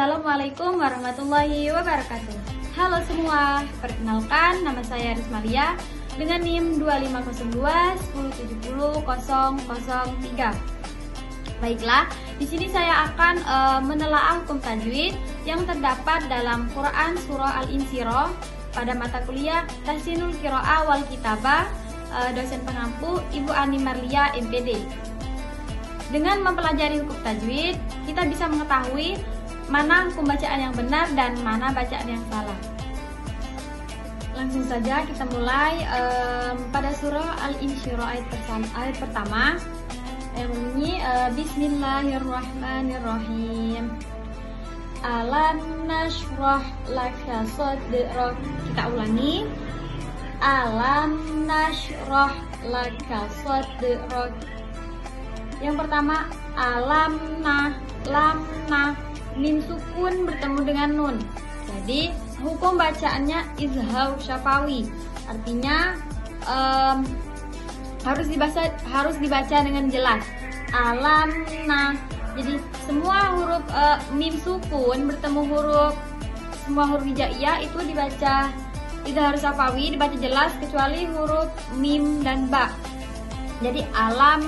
Assalamualaikum warahmatullahi wabarakatuh. Halo semua, perkenalkan nama saya Rismalia dengan NIM 2502 1070 003. Baiklah, di sini saya akan menelaah hukum tajwid yang terdapat dalam Quran Surah Al-Insyirah pada mata kuliah Tahsinul Qiraah wal Kitabah, dosen pengampu Ibu Ani Marlia MPD. Dengan mempelajari hukum tajwid, kita bisa mengetahui mana hukum bacaan yang benar dan mana bacaan yang salah. Langsung saja kita mulai pada surah Al-Insyirah ayat pertama yang berbunyi Bismillahirrahmanirrahim. Alam nashrah laka sadrak. Kita ulangi. Alam nashrah laka sadrak. Yang pertama, alam lam mim sukun bertemu dengan nun. Jadi hukum bacaannya izhar syafawi. Artinya harus dibaca dengan jelas. Alam Jadi semua huruf mim sukun bertemu semua huruf hijaiyah itu dibaca izhar syafawi, dibaca jelas kecuali huruf mim dan ba. Jadi alam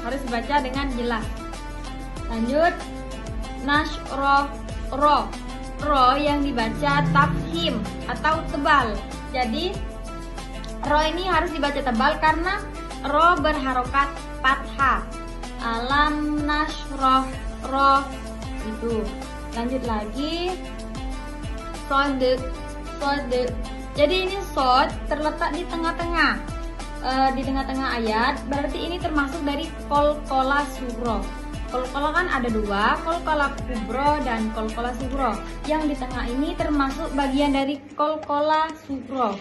harus dibaca dengan jelas. Lanjut, nasroh ro yang dibaca tafhim atau tebal. Jadi ro ini harus dibaca tebal karena ro berharokat fathah. Alam nasroh ro itu. Lanjut lagi, sod. Jadi ini sod terletak di tengah-tengah. Di tengah-tengah ayat, berarti ini termasuk dari kolkola sugro. Kolkola kan ada dua, kolkola kubro dan kolkola sugro. Yang di tengah ini termasuk bagian dari kolkola sugro.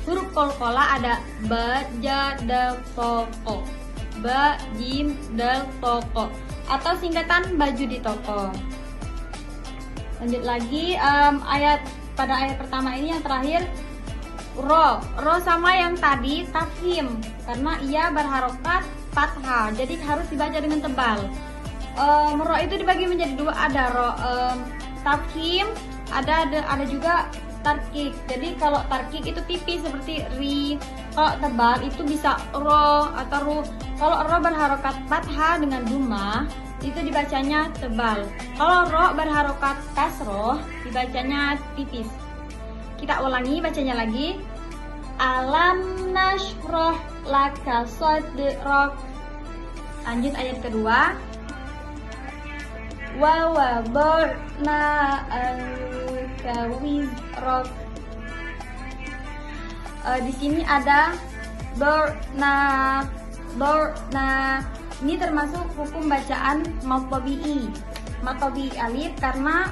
Huruf kolkola ada ba, ja, dal, toko, ba, jim, dal, toko, atau singkatan baju di toko. Lanjut lagi, pada ayat pertama ini yang terakhir, ro sama yang tadi tafhim karena ia berharokat fathah, jadi harus dibaca dengan tebal. Ro itu dibagi menjadi dua, ada ro tafhim, ada juga tarkik. Jadi kalau tarkik itu tipis seperti ri, kalau tebal itu bisa ro atau ru. Kalau ro berharokat fathah dengan duma itu dibacanya tebal. Kalau ro berharokat kasroh dibacanya tipis. Kita ulangi bacanya lagi. Alam nashrah laka sadrak. Lanjut ayat kedua. Wa wada'na anka wizrak. Di sini ada borna. Ini termasuk hukum bacaan mad tabi'i alif karena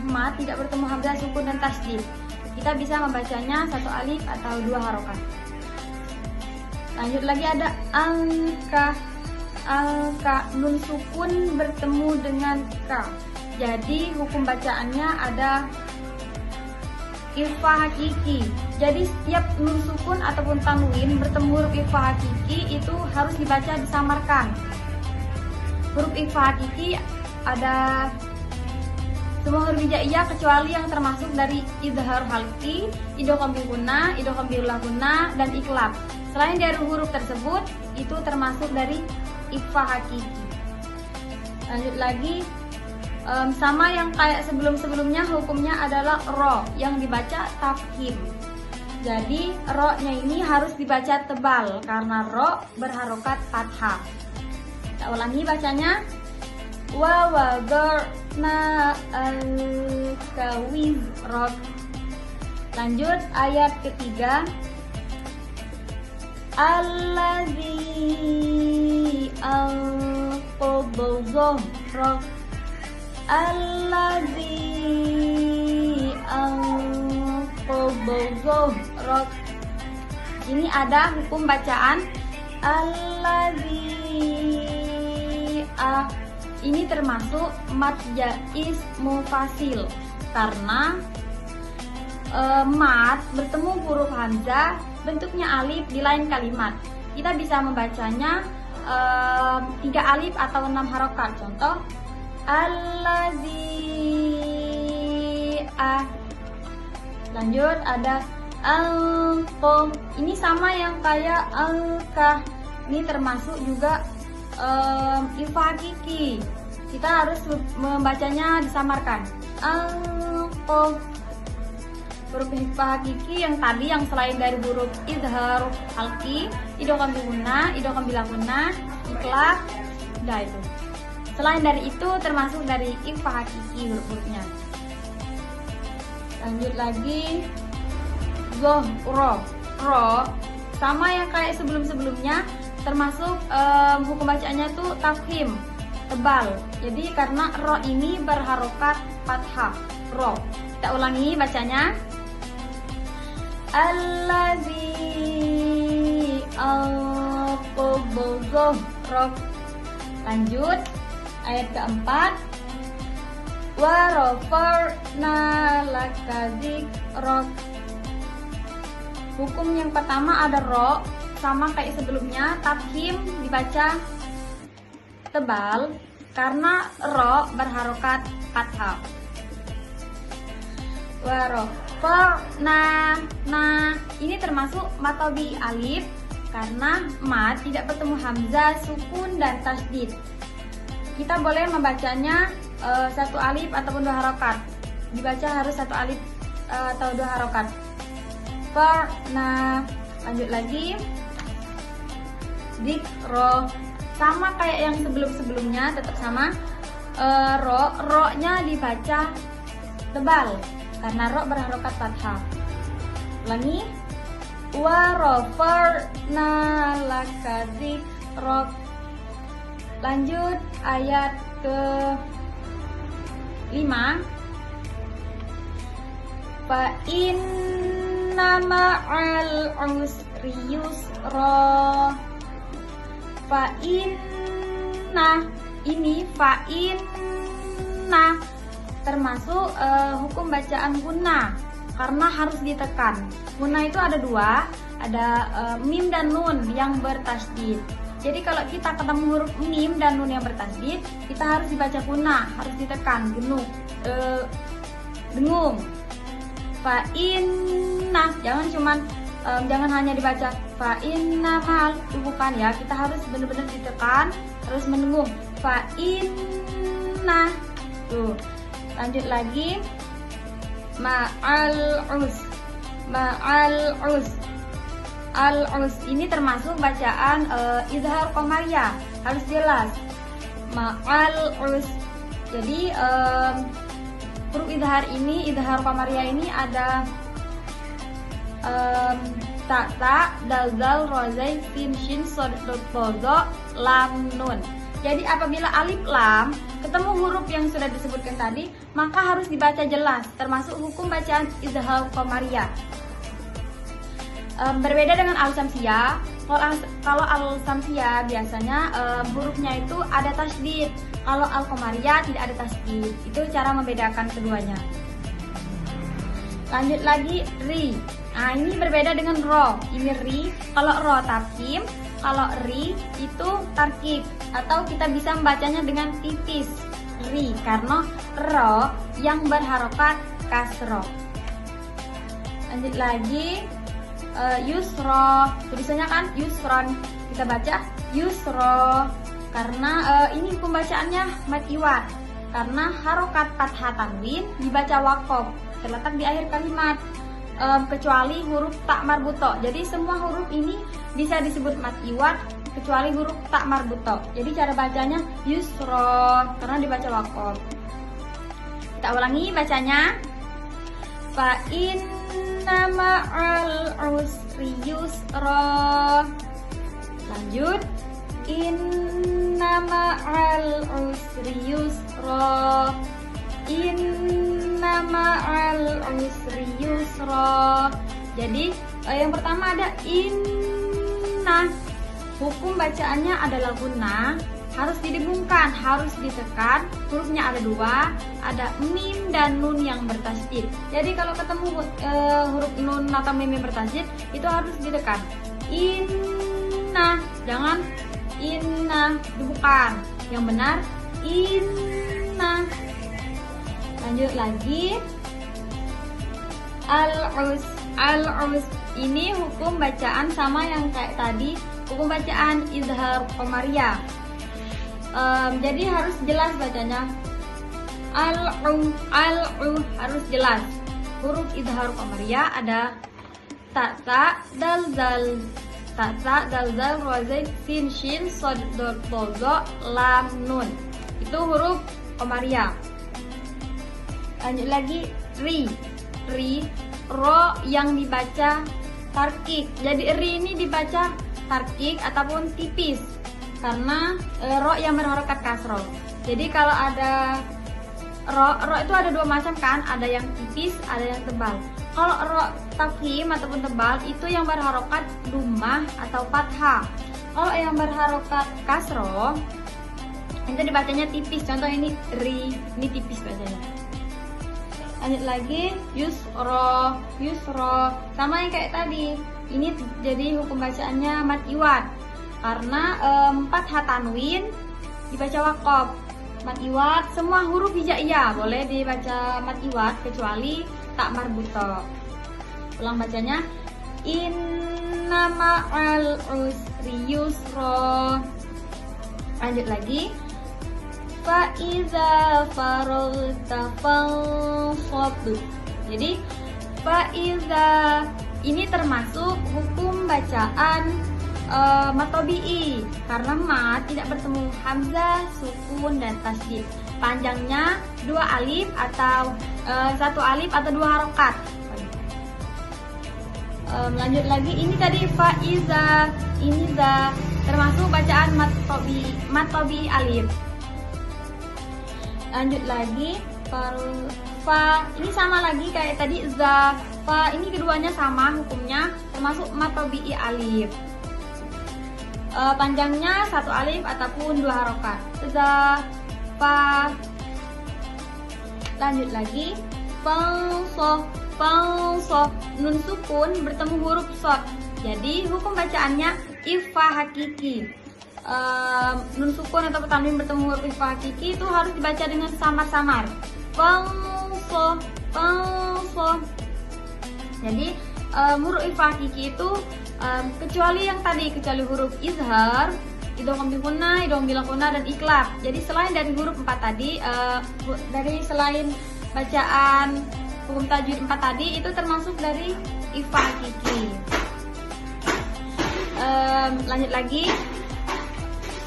ma tidak bertemu hamzah, sukun dan tasdid. Kita bisa membacanya satu alif atau dua harokat. Lanjut lagi ada angka nun sukun bertemu dengan ka. Jadi hukum bacaannya ada ikhfa hakiki. Jadi setiap nun sukun ataupun tanwin bertemu huruf ikhfa hakiki itu harus dibaca disamarkan. Huruf ikhfa hakiki ada semua huruf hijaiyah kecuali yang termasuk dari izhar halqi, idgham bil gunnah, idgham bil lahunna, dan iklab. Selain dari huruf tersebut, itu termasuk dari ikhfa hakiki. Lanjut lagi, sama yang kayak sebelumnya hukumnya adalah ro yang dibaca tafhim. Jadi ro-nya ini harus dibaca tebal karena ro berharokat fathah. Kita ulangi bacanya. Wa wada'na anka wizrak. Lanjut ayat ketiga. Allazi anqadha dhahrak. Allazi anqadha dhahrak. Ini ada hukum bacaan allazi ini termasuk mad jaiz mufasil karena mad bertemu huruf hamzah bentuknya alif di lain kalimat. Kita bisa membacanya 3 alif atau 6 harokat. Contoh allazi A. Lanjut ada alqom. Ini sama yang kayak alkah. Ini termasuk juga ifa hakiki. Kita harus membacanya disamarkan. Alqom. Huruf ifa hakiki yang tadi yang selain dari huruf idhar halki, idgham gunna, idgham bilaguna, ikhlas, udah itu. Selain dari itu termasuk dari ifa hakiki huruf-hurufnya. Lanjut lagi, ro sama yang kayak sebelum-sebelumnya, termasuk hukum bacaannya itu tafkhim, tebal. Jadi karena ro ini berharokat fathah, ro. Kita ulangi bacanya. Allazi al-qobzoh. Lanjut ayat keempat, wa rafarna laka dzikrok. Hukum yang pertama ada ro, sama kayak sebelumnya, tafkhim dibaca tebal karena ro berharokat fathah. Wa rafarna, nah ini termasuk matobi alif karena mat tidak bertemu hamzah, sukun dan tasdid. Kita boleh membacanya satu alif ataupun dua harokat. Dibaca harus satu alif atau dua harokat. Nah, lanjut lagi. Dikro, sama kayak yang sebelum-sebelumnya, tetap sama. Ro-nya dibaca tebal karena ro berharokat fathah. Ulangi. Wa rafarna laka dzikrok. Lanjut ayat ke-5. Fa inna ma'al usri yusra. Fa inna, ini fa inna termasuk hukum bacaan guna karena harus ditekan. Guna itu ada dua, ada mim dan nun yang bertasydid. Jadi kalau kita ketemu huruf mim dan nun yang bertasydid, kita harus dibaca guna, harus ditekan, dengung. Fa inna, jangan hanya dibaca fa inna mal, bukan ya, kita harus benar-benar ditekan, harus mendengung. Fa inna. Tuh. Lanjut lagi. Ma'al us. Ma'al us. Al-us ini termasuk bacaan izhar qamariyah, harus jelas. Ma'al us. Jadi huruf izhar ini, izhar qamariyah ini ada ta, dal, ro, zai, sin, shin, sod, do, lam, nun. Jadi apabila alif lam ketemu huruf yang sudah disebutkan tadi, maka harus dibaca jelas, termasuk hukum bacaan izhar qamariyah. Berbeda dengan al-samsiyah. Kalau al-samsiyah biasanya hurufnya itu ada tasydid. Kalau al-qamariyah tidak ada tasydid. Itu cara membedakan keduanya. Lanjut lagi, ri. Nah, ini berbeda dengan ro. Ini ri. Kalau ro tafkhim, kalau ri itu tarkib, atau kita bisa membacanya dengan tipis, ri, karena ro yang berharokat kasro. Lanjut lagi, yusro, tulisannya kan yusron, kita baca yusro karena ini pembacaannya mad iwad, karena harokat fathah tanwin dibaca waqaf terletak di akhir kalimat, kecuali huruf tak marbuto. Jadi semua huruf ini bisa disebut mad iwad kecuali huruf tak marbuto. Jadi cara bacanya yusro karena dibaca waqaf. Kita ulangi bacanya. Fa inna ma'al usri yusra. Lanjut. Inna ma'al usri yusra. Inna ma'al usri yusra. Jadi yang pertama ada inna. Hukum bacaannya adalah guna, harus didengungkan, harus ditekan. Hurufnya ada dua, ada mim dan nun yang bertasydid. Jadi kalau ketemu huruf nun atau mim yang bertasydid, itu harus ditekan. Inna, jangan inna, bukan. Yang benar inna. Lanjut lagi. Al-us. Al-us ini hukum bacaan sama yang kayak tadi, hukum bacaan izhar qamariyah. Jadi harus jelas bacanya. Al-u harus jelas. Huruf izhar qamariyah ada ta, dal, zal, ra, zaid, sin, shin, shad, dal, za, lam, nun. Itu huruf qamariyah. Lanjut lagi ri, ro yang dibaca tarkik. Jadi ri ini dibaca tarkik ataupun tipis karena ro yang berharokat kasroh. Jadi kalau ada ro itu ada dua macam kan, ada yang tipis, ada yang tebal. Kalau ro tafkhim ataupun tebal itu yang berharokat dummah atau fathah. Kalau yang berharokat kasroh itu dibacanya tipis. Contoh ini ri, ini tipis bacanya. Lanjut lagi yusro, sama yang kayak tadi. Ini jadi hukum bacaannya mad iwad karena 4 tanwin dibaca waqaf. Mad iwad semua huruf hijaiyah boleh dibaca mad iwad kecuali tak marbuto. Ulang bacanya inna ma'al usri yusra. Lanjut lagi fa'iza faragta fansab. Jadi fa'iza ini termasuk hukum bacaan matobi'i karena ma tidak bertemu hamzah, sukun dan tasydid. Panjangnya 2 alif atau 1 alif atau 2 harokat. Lanjut lagi ini tadi fa'iza, ini za termasuk bacaan matobi'i alif. Lanjut lagi fa ini sama lagi kayak tadi za, fa ini keduanya sama hukumnya termasuk matobi'i alif. Panjangnya 1 alif ataupun 2 harokat. Za, fa. Lanjut lagi falsoh, nun sukun bertemu huruf shad. Jadi hukum bacaannya ifa hakiki. Nun sukun atau tanwin bertemu huruf ifa hakiki itu harus dibaca dengan samar-samar. Falsoh. Jadi huruf ifa hakiki itu kecuali yang tadi, kecuali huruf izhar, idgham bi gunnah, idgham bil gunnah dan iklab. Jadi selain dari huruf 4 tadi, dari selain bacaan hukum tajwid 4 tadi itu termasuk dari ifa hakiki. Lanjut lagi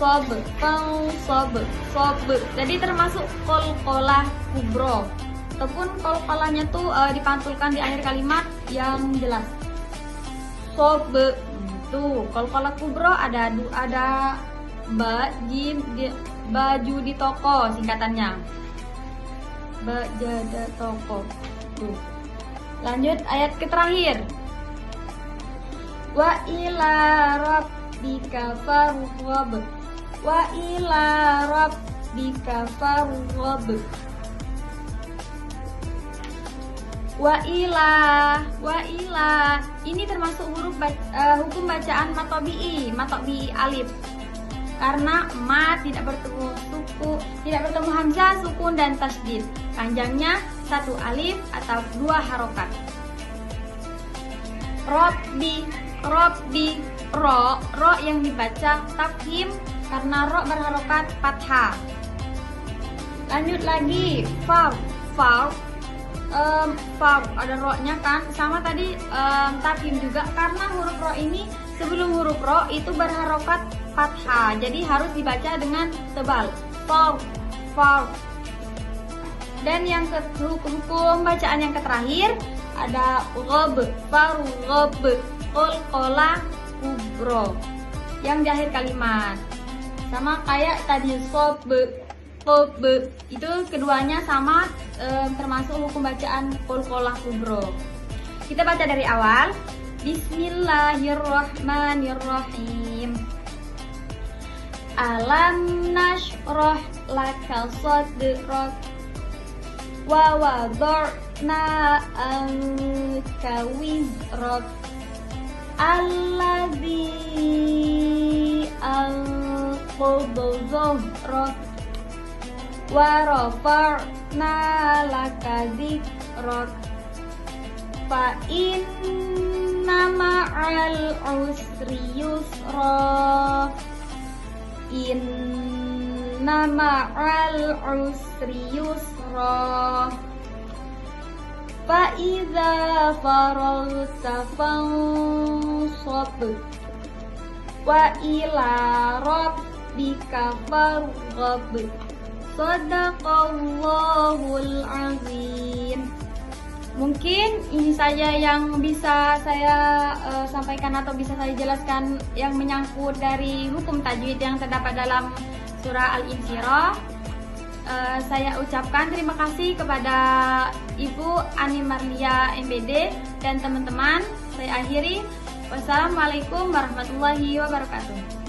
sob. Jadi termasuk qalqalah kubro ataupun qalqalahnya tuh dipantulkan di akhir kalimat yang jelas. Sob tuh qalqalah kubro ada baju di toko singkatannya. Bajada toko. Tuh. Lanjut ayat ke terakhir. Wa ila rabbika farghab. Wa ila rabbika farghab. Wa ila ini termasuk huruf hukum bacaan matobi'i alif karena ma tidak bertemu hamzah, sukun dan tasydid. Panjangnya 1 alif atau 2 harokat. Robbi ro yang dibaca tafkhim karena ro berharokat fathah. Lanjut lagi faw ada ro-nya kan, sama tadi tafkhim juga karena huruf ro ini sebelum huruf ro itu berharokat fathah, jadi harus dibaca dengan tebal. Faw. Dan yang hukum bacaan yang terakhir ada ghab, qalqalah kubro yang di akhir kalimat. Sama kayak tadi sob, itu keduanya sama, termasuk hukum bacaan qalqalah kubro. Kita baca dari awal. Bismillahirrahmanirrahim. Alam nashrah laka sadrak wa wada'na anka wizrak alladzi anqadha dhahrak wa rafa'na laka dhikrak fa inna ma'al usri yusra, inna ma'al usri yusra, fa idza faragta fansab, wa ila rabbika farghab. Shadaqallahul azim. Mungkin ini saja yang bisa saya sampaikan atau bisa saya jelaskan yang menyangkut dari hukum tajwid yang terdapat dalam surah Al-Insyirah. Saya ucapkan terima kasih kepada Ibu Ani Marlia MBD dan teman-teman. Saya akhiri. Wassalamualaikum warahmatullahi wabarakatuh.